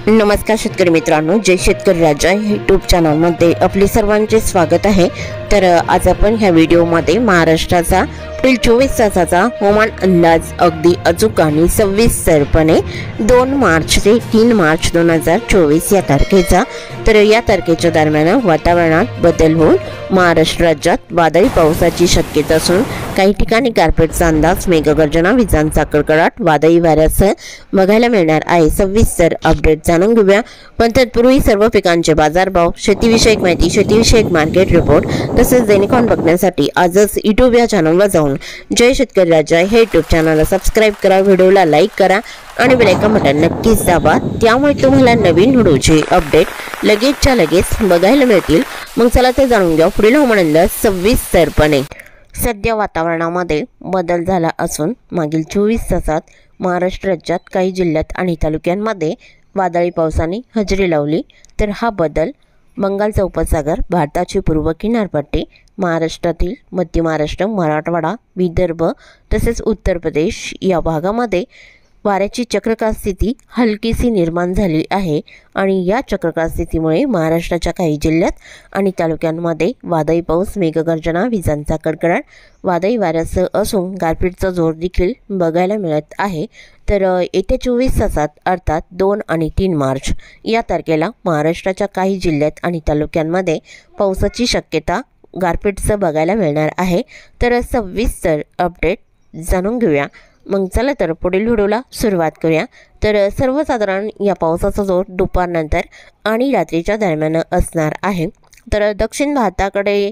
नमस्कार शेतकरी मित्रांनो, जय शेतकरी राजा यूट्यूब चॅनलमध्ये आपले सर्वांचे स्वागत आहे। तर आज आपण ह्या व्हिडिओमध्ये महाराष्ट्राचा पुढील 24 तासाचा हवामान अंदाज अगदी अचूक आणि सविस्तरपणे 2 मार्च ते 3 मार्च 2024 या तारखेचा। तर या तारखेच्या दरम्यान वातावरणात बदल होऊन महाराष्ट्र राज्यात वादळी पावसाची शक्यता असून काही ठिकाणी गारपीटचा अंदाज, मेघगर्जना, विजांचा कडकडाट, वादळी वाऱ्यासह बघायला मिळणार आहे। सविस्तर अपडेट जाणून घेऊया, पण तत्पूर्वी सर्व पिकांचे बाजारभाव, शेतीविषयक माहिती, शेतीविषयक मार्केट रिपोर्ट तसेच दैनिक बघण्यासाठी आजच यूट्यूब या चॅनलवर जाऊन जय शेतकरी राजा हे यूट्यूब चॅनलला सबस्क्राइब करा, व्हिडिओला लाईक करा आणि बेल आयकॉन बटन नक्कीच दाबा, त्यामुळे तुम्हाला नवीन व्हिडिओचे अपडेट लगेचच्या लगेच बघायला मिळतील। मग चला ते जाणून घ्या पुढील हवामान अंदाज सविस्तरपणे। सध्या वातावरणामध्ये बदल झाला असून मागील 24 तासात महाराष्ट्र राज्यात काही जिल्ह्यात आणि तालुक्यांमध्ये वादळी पावसाने हजेरी लावली। तर हा बदल बंगालचा उपसागर, भारताची पूर्व किनारपट्टी, महाराष्ट्रातील मध्य महाराष्ट्र, मराठवाडा, विदर्भ तसेच उत्तर प्रदेश या भागामध्ये वाऱ्याची चक्रवात स्थिती हलकीशी निर्माण झाली आहे आणि या चक्रवात स्थितीमुळे महाराष्ट्राच्या काही जिल्ह्यात आणि तालुक्यांमध्ये वादळी पाऊस, मेघगर्जना, विजांचा कडकडाट, वादळी वाऱ्यासह असून गारपीटचा जोर देखील बघायला मिळत आहे। तर येत्या 24 तासात अर्थात 2 आणि 3 मार्च या तारखेला महाराष्ट्राच्या काही जिल्ह्यात आणि तालुक्यांमध्ये पावसाची शक्यता, गारपीटचं बघायला मिळणार आहे। तर सविस्तर अपडेट जाणून घेऊया। मग चला तर पुढील व्हिडिओला सुरुवात करूया। तर सर्वसाधारण या पावसाचा जोर दुपारनंतर आणि रात्रीच्या दरम्यान असणार आहे। तर दक्षिण भारताकडे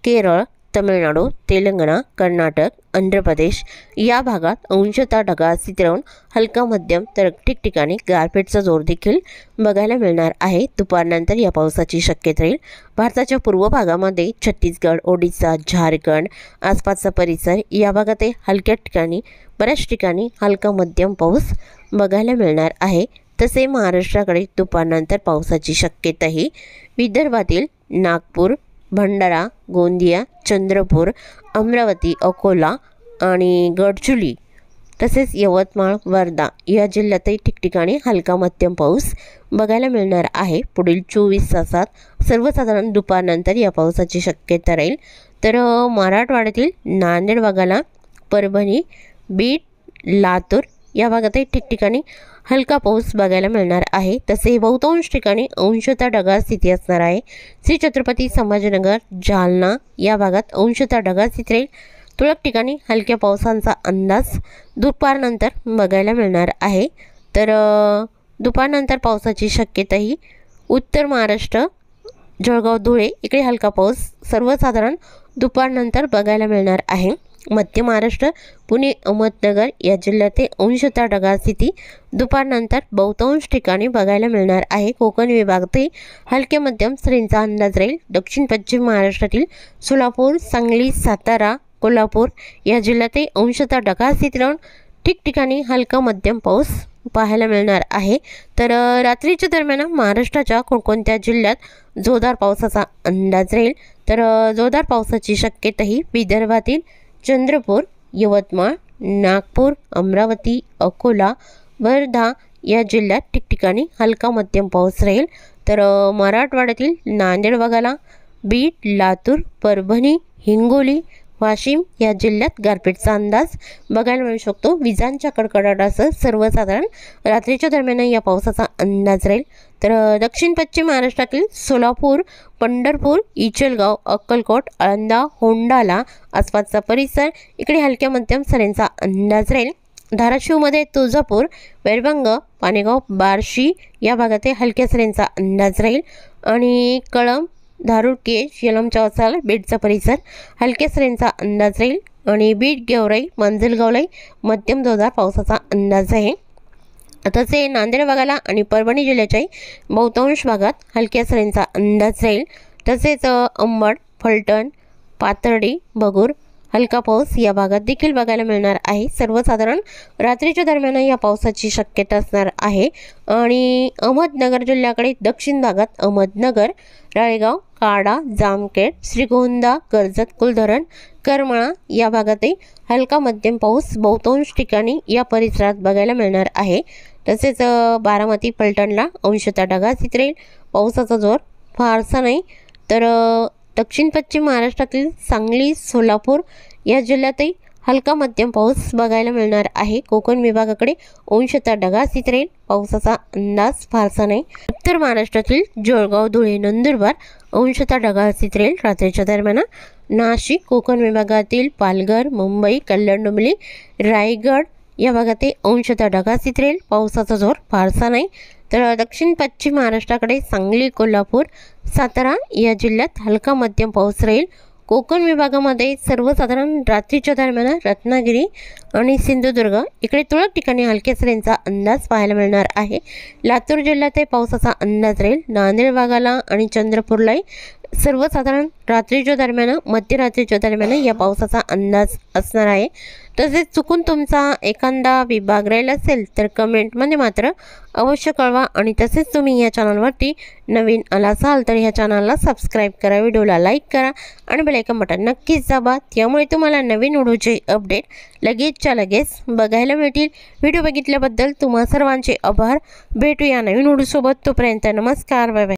केरळ, तमिळनाडू, तेलंगणा, कर्नाटक, आंध्र प्रदेश या भागात अंशतः ढगाळ स्थिती राहून हलका मध्यम तर ठिकठिकाणी गारपीटचा जोर देखील बघायला मिळणार आहे। दुपारनंतर या पावसाची शक्यता राहील। भारताच्या पूर्व भागामध्ये छत्तीसगड, ओडिशा, झारखंड आसपासचा परिसर या भागात हलक्या ठिकाणी बऱ्याच ठिकाणी हलका मध्यम पाऊस बघायला मिळणार आहे। तसे महाराष्ट्राकडे दुपारनंतर पावसाची शक्यताही विदर्भातील नागपूर, भंडारा, गोंदिया, चंद्रपूर, अमरावती, अकोला आणि गडचिरोली तसेच यवतमाळ, वर्धा या जिल्ह्यातही ठिकठिकाणी हलका मध्यम पाऊस बघायला मिळणार आहे। पुढील 24 तासात सर्वसाधारण दुपारनंतर या पावसाची शक्यता राहील। तर मराठवाड्यातील नांदेड भागाला, परभणी, बीड, लातूर या भागातही ठिकठिकाणी हलका पाऊस बघायला मिळणार आहे। तसे बहुतांश ठिकाणी अंशतः ढगाळ स्थिती असणार आहे। श्री छत्रपती संभाजीनगर, जालना या भागात अंशतः ढगाळ स्थिती राहील। तुरळक ठिकाणी हलक्या पावसांचा अंदाज दुपारनंतर बघायला मिळणार आहे। तर दुपारनंतर पावसाची शक्यताही उत्तर महाराष्ट्र, जळगाव, धुळे इकडे हलका पाऊस सर्वसाधारण दुपारनंतर बघायला मिळणार आहे। मध्य महाराष्ट्र, पुणे, अहमदनगर या जिल्ह्यात अंशतः ढगाळ स्थिती दुपारनंतर बहुतांश ठिकाणी बघायला मिळणार आहे। कोकण विभागातही हलके मध्यम सरींचा अंदाज राहील। दक्षिण पश्चिम महाराष्ट्रातील सोलापूर, सांगली, सातारा, कोल्हापूर या जिल्ह्यातही अंशतः ढगाळ स्थिती राहून ठिकठिकाणी हलका मध्यम पाऊस पाहायला मिळणार आहे। तर रात्रीच्या दरम्यान महाराष्ट्राच्या कोणकोणत्या जिल्ह्यात जोरदार पावसाचा अंदाज राहील। तर जोरदार पावसाची शक्यताही विदर्भातील चंद्रपूर, यवतमाळ, नागपूर, अमरावती, अकोला, वर्धा या जिल्ह्यात ठिकठिकाणी हलका मध्यम पाऊस राहील। तर मराठवाड्यातील नांदेड भागाला, बीड, लातूर, परभणी, हिंगोली, वाशिम या जिल्ह्यात गारपीटचा अंदाज बघायला मिळू शकतो। विजांच्या कडकडाटासह सर्वसाधारण रात्रीच्या दरम्यान या पावसाचा अंदाज राहील। तर दक्षिण पश्चिम महाराष्ट्रातील सोलापूर, पंढरपूर, इचलगाव, अक्कलकोट, आळंदा, होंडाला आसपासचा परिसर इकडे हलक्या मध्यम सरींचा अंदाज राहील। धाराशिवमध्ये तुळजापूर, वैरभंग, पानेगाव, बार्शी या भागात हलक्या सरींचा अंदाज राहील आणि कळंब, धारुरके, यलम, चौसाल, बीडचा परिसर हलक्या सरींचा अंदाज राहील आणि बीड, गेवराई, मांजलगावलाही मध्यम जोरदार पावसाचा अंदाज आहे। तसे नांदेड भागाला आणि परभणी जिल्ह्याच्याही बहुतांश भागात हलक्या सरींचा अंदाज राहील। तसेच अंबड, फलटण, पाथर्डी, भगूर हलका पाऊस या भागात देखील बघायला मिळणार आहे। सर्वसाधारण रात्रीच्या दरम्यान या पावसाची शक्यता असणार आहे आणि अहमदनगर जिल्ह्याकडे दक्षिण भागात अहमदनगर, राळेगाव, काडा, जामखेड, श्रीगोंदा, कर्जत, कुलधरण, करमाळा या भागातही हलका मध्यम पाऊस बहुतांश ठिकाणी या परिसरात बघायला मिळणार आहे। तसेच बारामती पलटणला अंशतः ढगाळ राहील, पावसाचा जोर फारसा नाही। तर दक्षिण पश्चिम महाराष्ट्रातील सांगली सोलापूर या जिल्ह्यातही हलका मध्यम पाऊस बघायला मिळणार आहे। कोकण विभागाकडे अंशतः ढगाळ राहील, पावसाचा अंदाज फारसा नाही। उत्तर महाराष्ट्रातील जळगाव धुळे नंदुरबार अंशतः ढगाळ राहील रात्रीच्या दरम्यान। नाशिक कोकण विभागातील पालघर मुंबई कल्याण डोंबिवली रायगड या भागात अंशतः ढगाळ राहील, पावसाचा जोर फारसा नाही। तर दक्षिण पश्चिम महाराष्ट्राकडे सांगली कोल्हापूर सातारा या जिल्ह्यात हलका मध्यम पाऊस राहील। कोकण विभागामध्ये सर्वसाधारण रात्रीच्या दरम्यान रत्नागिरी आणि सिंधुदुर्ग इकडे तुरळक ठिकाणी हलक्या सरींचा अंदाज पाहायला मिळणार आहे। लातूर जिल्ह्यात पावसाचा अंदाज राहील। नांदेड विभागाला आणि चंद्रपूरलाही सर्वसाधारण रात्रीच्या दरम्यान मध्यरात्रीच्या दरम्यान या पावसाचा अंदाज असणार आहे। तसेच चुकून तुमचा एखादा विभाग राहिला असेल तर कमेंटमध्ये मात्र अवश्य कळवा। आणि तसेच तुम्ही या चॅनलवरती नवीन आला असाल तर ह्या चॅनलला सबस्क्राईब करा, व्हिडिओला लाईक करा आणि बेल आयकॉन बटन नक्कीच दाबा, त्यामुळे तुम्हाला नवीन व्हिडिओचे अपडेट लगेचच्या लगेच बघायला मिळतील। व्हिडिओ बघितल्याबद्दल तुम्हा सर्वांचे आभार। भेटूया नवीन व्हिडिओसोबत, तोपर्यंत नमस्कार, बाय बाय।